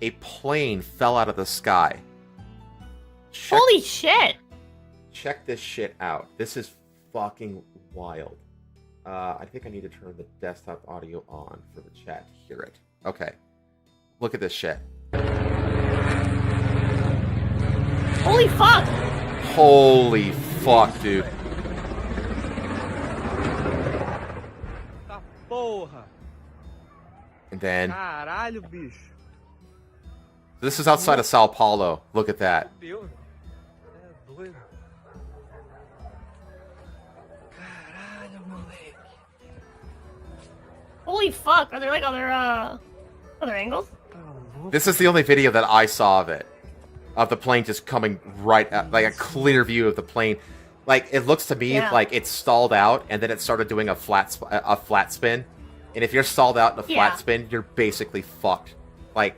a plane fell out of the sky. Holy shit! Check this shit out. This is fucking wild. I think I need to turn the desktop audio on for the chat to hear it. Okay. Look at this shit. Holy fuck! Holy fuck, dude. Tá porra. And then... Caralho, bicho. This is outside of Sao Paulo. Look at that. Deus. É doido. Caralho, moleque. Holy fuck! Are there like other angles? This is the only video that I saw of it. Of the plane just coming right at, like a clear view of the plane. Like, it looks to me like it stalled out and then it started doing a flat spin. And if you're stalled out in a flat spin, you're basically fucked. Like,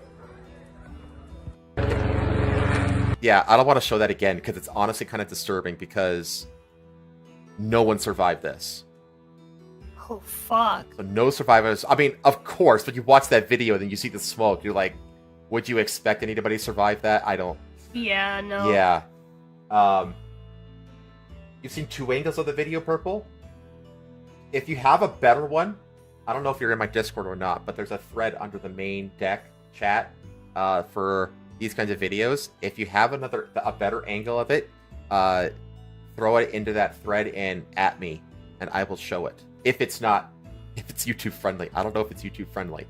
yeah, I don't want to show that again because it's honestly kind of disturbing because no one survived this. Oh, fuck. So no survivors. I mean, of course, when you watch that video and then you see the smoke, you're like, would you expect anybody to survive that? I don't. Yeah, no. Yeah. You've seen two angles of the video, Purple? If you have a better one, I don't know if you're in my Discord or not, but there's a thread under the main deck chat for these kinds of videos. If you have a better angle of it, throw it into that thread and at me, and I will show it. If it's YouTube friendly. I don't know if it's YouTube friendly.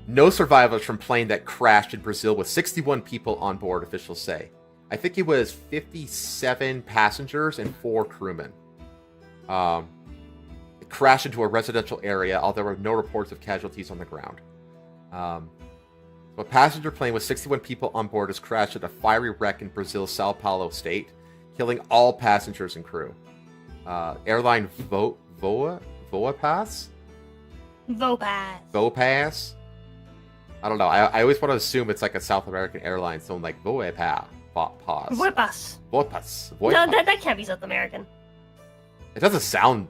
No survivors from plane that crashed in Brazil with 61 people on board, officials say. I think it was 57 passengers and 4 crewmen. It crashed into a residential area, although there were no reports of casualties on the ground. A passenger plane with 61 people on board has crashed at a fiery wreck in Brazil's Sao Paulo state, killing all passengers and crew. Airline Voapass? Vopass? I don't know. I always want to assume it's like a South American airline, so I'm like, Voapass. Voapass. No, that can't be South American. It doesn't sound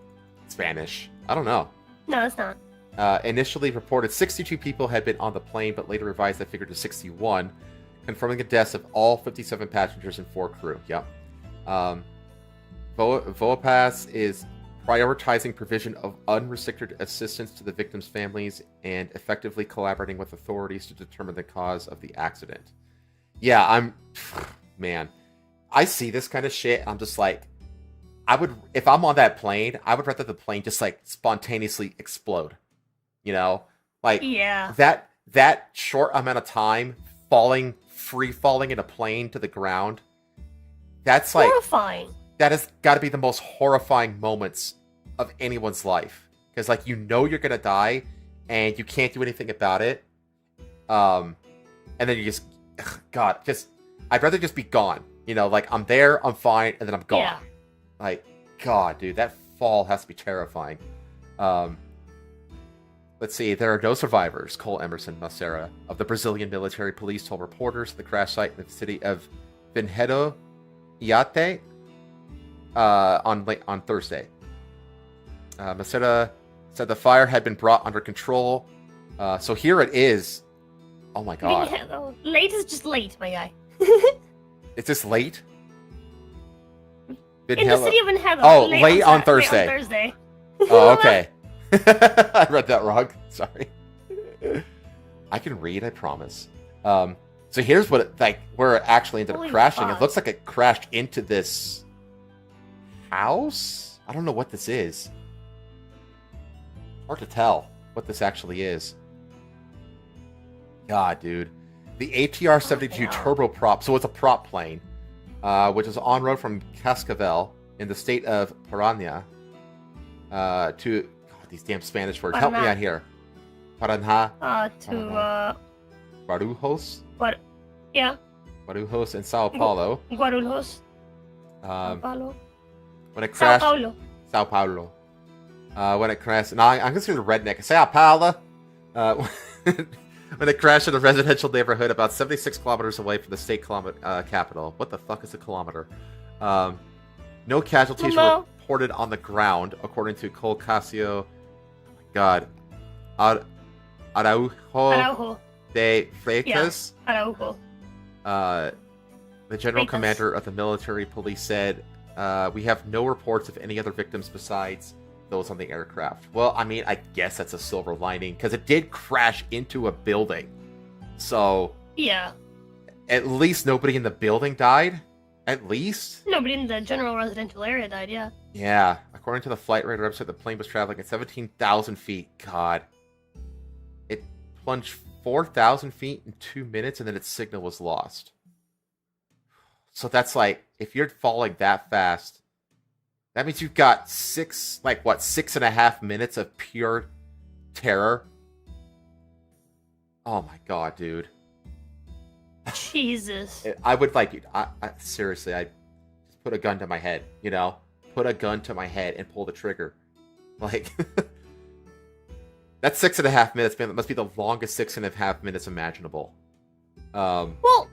Spanish. I don't know. No, it's not. Initially reported 62 people had been on the plane, but later revised that figure to 61, confirming the deaths of all 57 passengers and 4 crew. Yep. Voapass is prioritizing provision of unrestricted assistance to the victims' families and effectively collaborating with authorities to determine the cause of the accident. Yeah, man, I see this kind of shit. I'm just like, if I'm on that plane, I would rather the plane just like spontaneously explode. You know, like that short amount of time free falling in a plane to the ground. That's like horrifying. That has got to be the most horrifying moments of anyone's life. Because, like, you know you're going to die, and you can't do anything about it. And then you just... God, I'd rather just be gone. You know, like, I'm there, I'm fine, and then I'm gone. Yeah. Like, God, dude, that fall has to be terrifying. Let's see, there are no survivors, Cole Emerson Macera of the Brazilian military police told reporters at the crash site in the city of Vinhedo Iate on Thursday. Macera said the fire had been brought under control. So here it is. Oh my god. Late is just late, my guy. Is this late? In the city of Vinhedo. Oh, late on Thursday. Late on Thursday. Oh, okay. I read that wrong. Sorry. I can read, I promise. So here's where it actually ended up crashing. Fuck. It looks like it crashed into this house? I don't know what this is. Hard to tell what this actually is. God, dude. The ATR-72 turboprop, so it's a prop plane, which is en route from Cascavel in the state of Paraná to... God, these damn Spanish words. Help me out here. Paraná. To... Guarulhos? Yeah. Guarulhos and Sao Paulo. Guarulhos. Sao Paulo. When it crashed... Sao Paulo. When it crashed... No, I'm considered a redneck. Sao Paulo. When it crashed in a residential neighborhood about 76 kilometers away from the state capital. What the fuck is a kilometer? No casualties were reported on the ground, according to Cole Casio. God. Araujo. de Freitas, Araujo. the general Freitas. commander of the military police, said, "We have no reports of any other victims besides those on the aircraft." Well, I mean, I guess that's a silver lining, because it did crash into a building. So, Yeah. at least nobody in the building died. At least. Nobody in the general residential area died, yeah. Yeah. According to the flight radar website, the plane was traveling at 17,000 feet. God. It plunged 4,000 feet in 2 minutes, and then its signal was lost. So that's like, if you're falling that fast, that means you've got 6.5 minutes of pure terror. Oh my god, dude. Jesus. I would like, I seriously, I'd just put a gun to my head, you know? Put a gun to my head and pull the trigger. Like, that's 6.5 minutes, man. That must be the longest 6.5 minutes imaginable. Well,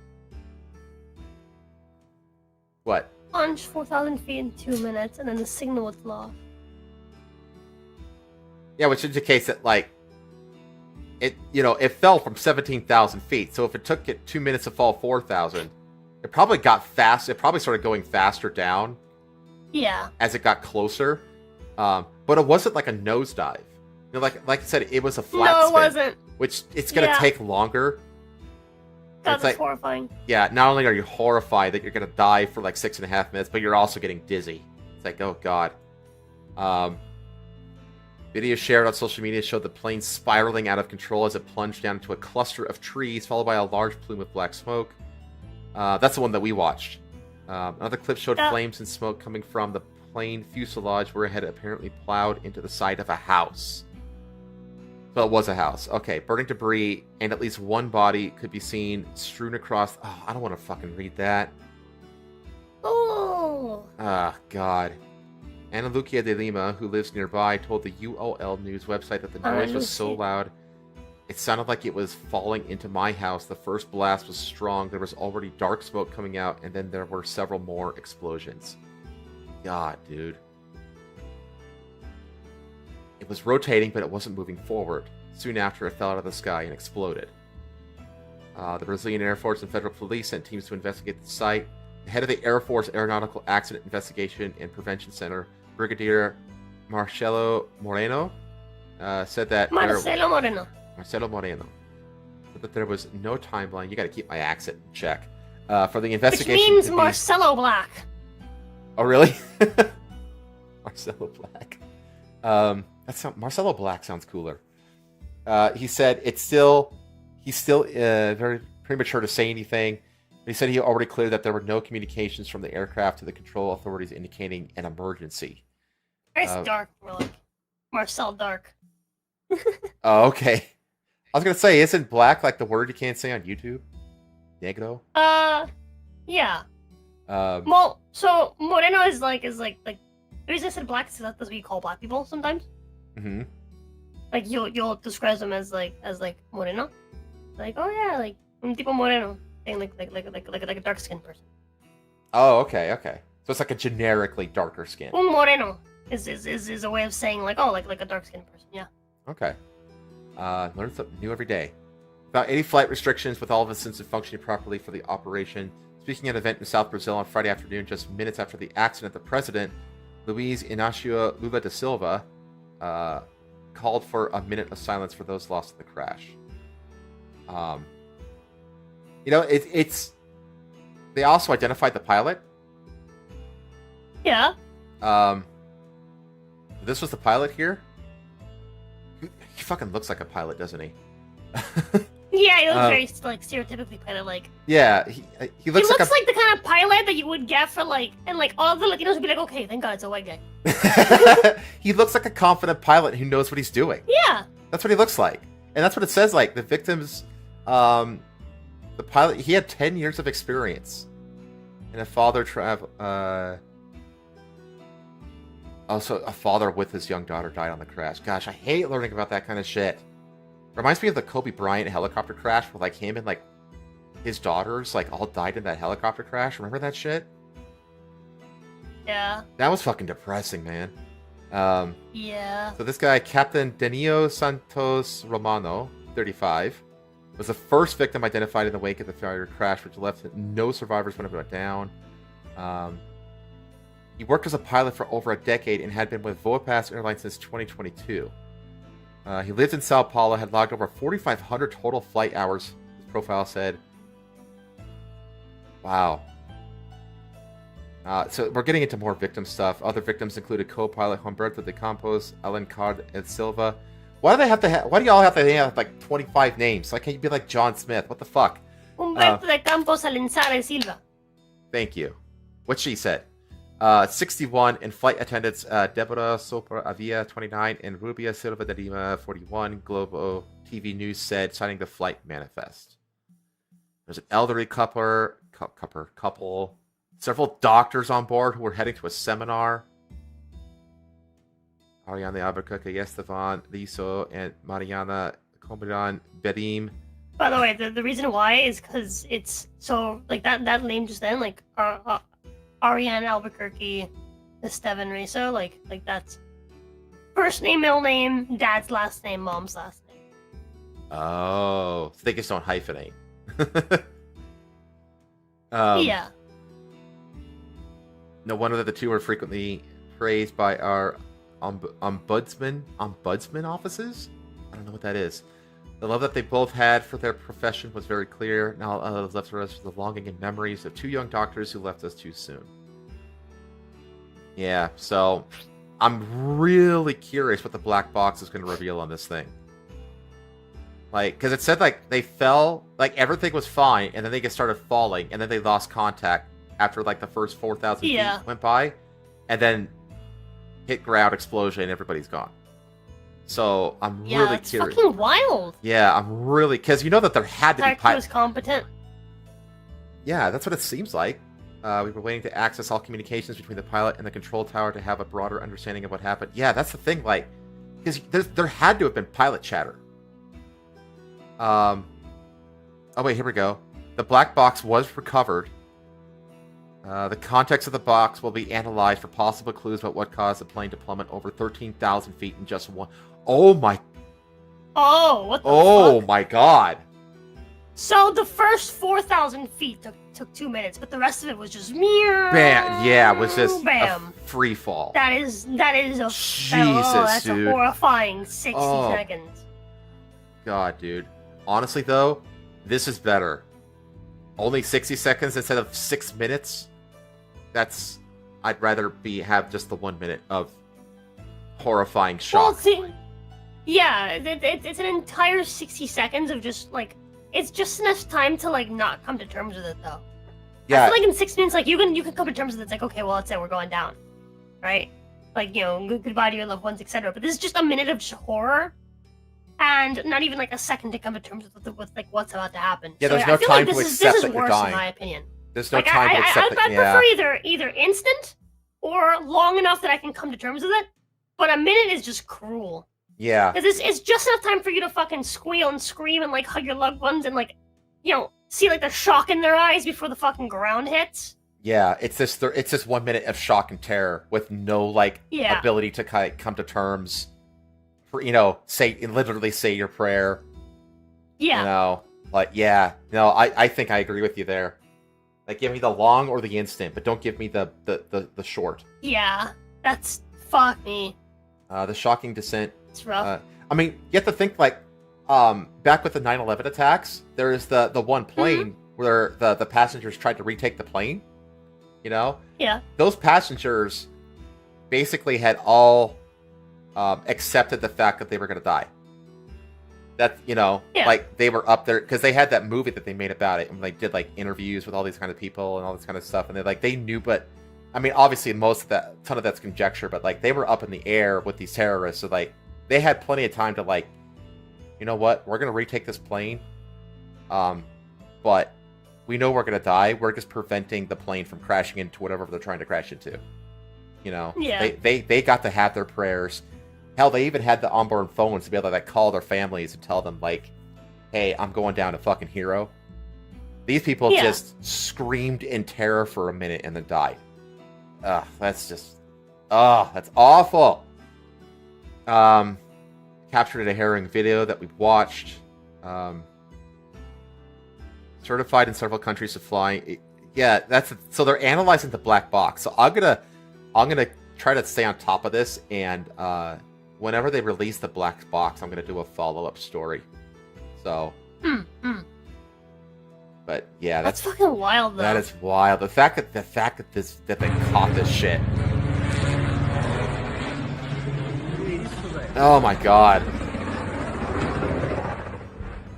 What? plunged 4,000 feet in 2 minutes, and then the signal was lost. Yeah, which indicates that, like, it fell from 17,000 feet. So if it took it 2 minutes to fall 4,000, it probably got fast. It probably started going faster down. Yeah. As it got closer. But it wasn't like a nosedive. You know, like I said, it was a flat No, it spin, wasn't. which it's going to take longer. That It's was like, horrifying. yeah, not only are you horrified that you're going to die for like 6.5 minutes, but you're also getting dizzy. It's like, oh god. Video shared on social media showed the plane spiraling out of control as it plunged down into a cluster of trees, followed by a large plume of black smoke. That's the one that we watched. Another clip showed flames and smoke coming from the plane fuselage where it had apparently plowed into the side of a house. So it was a house. Okay, burning debris and at least one body could be seen strewn across... Oh, I don't want to fucking read that. Oh. Ah, God. Ana Lucia de Lima, who lives nearby, told the UOL News website that the noise was so loud, it sounded like it was falling into my house. The first blast was strong. There was already dark smoke coming out, and then there were several more explosions. God, dude. It was rotating, but it wasn't moving forward. Soon after, it fell out of the sky and exploded. The Brazilian Air Force and federal police sent teams to investigate the site. The head of the Air Force Aeronautical Accident Investigation and Prevention Center, Brigadier Marcelo Moreno, said that... Marcelo Moreno. Marcelo Moreno. Said that there was no timeline. You gotta keep my accent in check. For the investigation... Which means Marcelo Black. Oh, really? Marcelo Black. Marcelo Black sounds cooler. He said he's still very premature to say anything. He said he already cleared that there were no communications from the aircraft to the control authorities indicating an emergency. It's dark, more like Marcel Dark. Oh, okay. I was gonna say, isn't black like the word you can't say on YouTube? Negro? Yeah. Well, so Moreno is like the reason I said black is that's what you call black people sometimes. Mm-hmm. Like you'll describe them as Moreno. Like, oh yeah, like un tipo Moreno. Saying like a dark skinned person. Oh, okay. So it's like a generically darker skin. Un Moreno is a way of saying like a dark skinned person, yeah. Okay. Learn something new every day. About 80 flight restrictions with all of the systems functioning properly for the operation. Speaking at an event in South Brazil on Friday afternoon, just minutes after the accident, the president, Luiz Inácio Lula da Silva, called for a minute of silence for those lost in the crash. It's... They also identified the pilot. Yeah. This was the pilot here. He fucking looks like a pilot, doesn't he? Yeah, he looks very stereotypically pilot-like. Yeah, he looks like the kind of pilot that you would get for and all the Latinos would be like, okay, thank God it's a white guy. He looks like a confident pilot who knows what he's doing. Yeah. That's what he looks like. And that's what it says, like, the victims, the pilot, he had 10 years of experience. And a father also, a father with his young daughter died on the crash. Gosh, I hate learning about that kind of shit. Reminds me of the Kobe Bryant helicopter crash where, like, him and, like, his daughters, like, all died in that helicopter crash. Remember that shit? Yeah. That was fucking depressing, man. Yeah. So this guy, Captain Denio Santos Romano, 1935. Was the first victim identified in the wake of the fire crash, which left no survivors when it went down. He worked as a pilot for over a decade and had been with Voapass Airlines since 2022. He lived in Sao Paulo, had logged over 4,500 total flight hours, his profile said. Wow. So we're getting into more victim stuff. Other victims included co-pilot Humberto de Campos, Alencar and Silva. Why do y'all have to have like 25 names? Why can't you be like John Smith? What the fuck? Humberto de Campos, Alencar and Silva. Thank you. What she said. 61 and flight attendants Deborah Sopra Avia 29 and Rubia Silva de Lima 41. Globo TV News said, citing the flight manifest. There's an elderly couple, several doctors on board who were heading to a seminar. Ariana Albuquerque, Esteban Liso, and Mariana Combran Bedim. By the way, the reason why is because it's so like that name just then, like Ariana Albuquerque, Esteban Riso, like that's first name, middle name, dad's last name, mom's last name. Oh, so they just don't hyphenate. Yeah. No wonder that the two are frequently praised by our ombudsman offices? I don't know what that is. The love that they both had for their profession was very clear. Now left for us with the longing and memories of two young doctors who left us too soon. Yeah, so I'm really curious what the black box is going to reveal on this thing. Like, because it said, like, they fell, like, everything was fine, and then they just started falling, and then they lost contact after, like, the first 4,000 feet went by, and then hit ground, explosion, and everybody's gone. So, I'm really curious. Yeah, it's fucking wild. Yeah, I'm really, because you know that there had to be pilots. Was competent. Yeah, that's what it seems like. We were waiting to access all communications between the pilot and the control tower to have a broader understanding of what happened. Yeah, that's the thing, like, because there had to have been pilot chatter. Oh wait, here we go. The black box was recovered. The context of the box will be analyzed for possible clues about what caused the plane to plummet over 13,000 feet in just one. Oh my. Oh, what the fuck? My god. So the first 4,000 feet took 2 minutes, but the rest of it was just meow. Bam. Yeah, it was just bam. A free fall. That is a Jesus, that's dude. a horrifying 60 seconds. God, dude. Honestly, though, this is better. Only 60 seconds instead of 6 minutes. I'd rather have just the 1 minute of horrifying shock. Well, see, yeah, it's an entire 60 seconds of just like, it's just enough time to like not come to terms with it though. Yeah. I feel like in 6 minutes, like you can come to terms with it. It's like, okay, well, that's it, we're going down, right? Like, you know, goodbye to your loved ones, etc. But this is just a minute of just horror. And not even like a second to come to terms with like what's about to happen. Yeah, so there's no time to accept that you're dying. In my opinion. There's no time to accept that. I prefer either instant or long enough that I can come to terms with it. But a minute is just cruel. Yeah. Because it's just enough time for you to fucking squeal and scream and like hug your loved ones and like, you know, see like the shock in their eyes before the fucking ground hits. Yeah, it's this 1 minute of shock and terror with no like ability to come to terms. You know, literally say your prayer. Yeah. You know, like, yeah. No, I think I agree with you there. Like, give me the long or the instant, but don't give me the short. Yeah, that's fuck me. The shocking descent. It's rough. I mean, you have to think like, back with the 9/11 attacks, there is the one plane where the passengers tried to retake the plane. You know. Yeah. Those passengers basically had all. Accepted the fact that they were going to die. That, you know, like they were up there because they had that movie that they made about it, and they did like interviews with all these kind of people and all this kind of stuff, and they knew, but I mean, obviously ton of that's conjecture, but like they were up in the air with these terrorists, so like they had plenty of time to like, you know what, we're going to retake this plane, but we know we're going to die. We're just preventing the plane from crashing into whatever they're trying to crash into. You know, they got to have their prayers. Hell, they even had the onboard phones to be able to like call their families and tell them like, "Hey, I'm going down to fucking Hero." These people just screamed in terror for a minute and then died. That's awful. Captured in a harrowing video that we watched. Certified in several countries of flying. Yeah, so they're analyzing the black box. So I'm gonna try to stay on top of this, and whenever they release the black box, I'm gonna do a follow-up story. So, but yeah, That's fucking wild, though. that is wild. The fact that they caught this shit. Oh my god.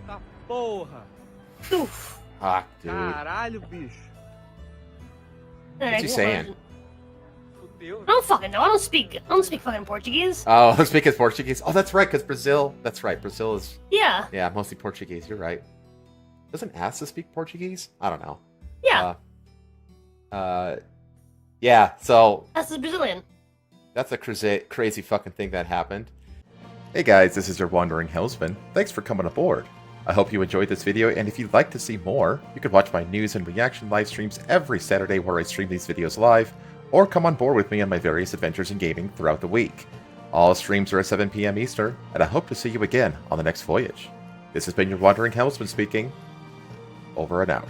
Tá porra. Oof. Fuck, dude. Caralho, bicho. What's he saying? Fudeu. I don't fucking know. I don't speak fucking Portuguese. Oh, speaking Portuguese. Oh, that's right, because Brazil. That's right. Brazil is Yeah. mostly Portuguese. You're right. Doesn't Asa speak Portuguese? I don't know. Yeah. Yeah. So That's the Brazilian. that's a crazy fucking thing that happened. Hey guys, this is your wandering Helmsman. Thanks for coming aboard. I hope you enjoyed this video, and if you'd like to see more, you can watch my news and reaction live streams every Saturday where I stream these videos live, or come on board with me on my various adventures in gaming throughout the week. All streams are at 7 p.m. Eastern, and I hope to see you again on the next voyage. This has been your wandering Helmsman speaking. Over and out.